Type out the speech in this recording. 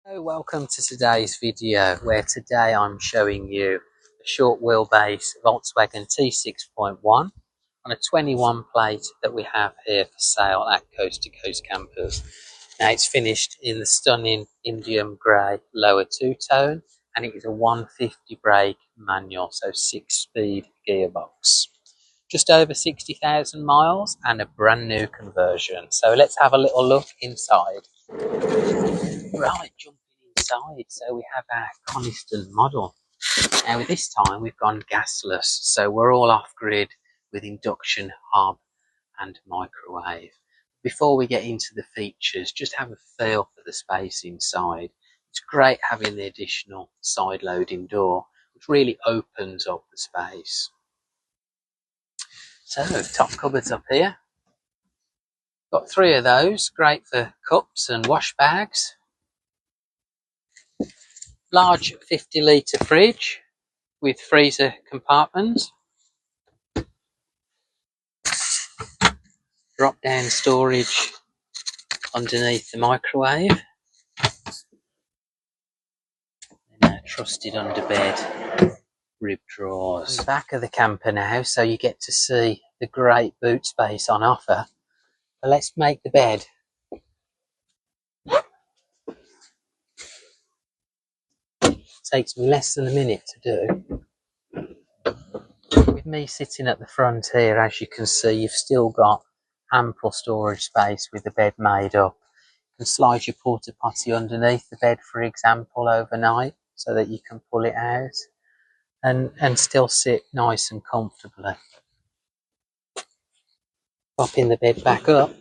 Hello, welcome to today's video where today I'm showing you a short wheelbase Volkswagen T6.1 on a 21 plate that we have here for sale at Coast to Coast Campers. Now it's finished in the stunning Indium Grey lower two-tone and it is a 150 brake manual, so 6-speed gearbox. Just over 60,000 miles and a brand new conversion. So let's have a little look inside. Right, jumping inside, so we have our Coniston model. Now this time we've gone gasless, so we're all off-grid with induction hob and microwave. Before we get into the features, just have a feel for the space inside. It's great having the additional side loading door, which really opens up the space. So, top cupboards up here. Got 3 of those, great for cups and wash bags. Large 50-litre fridge with freezer compartments. Drop down storage underneath the microwave. And a trusted underbed RIB drawers. The back of the camper now, so you get to see the great boot space on offer. But let's make the bed. Takes me less than a minute to do. With me sitting at the front here, as you can see, you've still got ample storage space with the bed made up. You can slide your porta potty underneath the bed, for example, overnight, so that you can pull it out and still sit nice and comfortably. Popping the bed back up,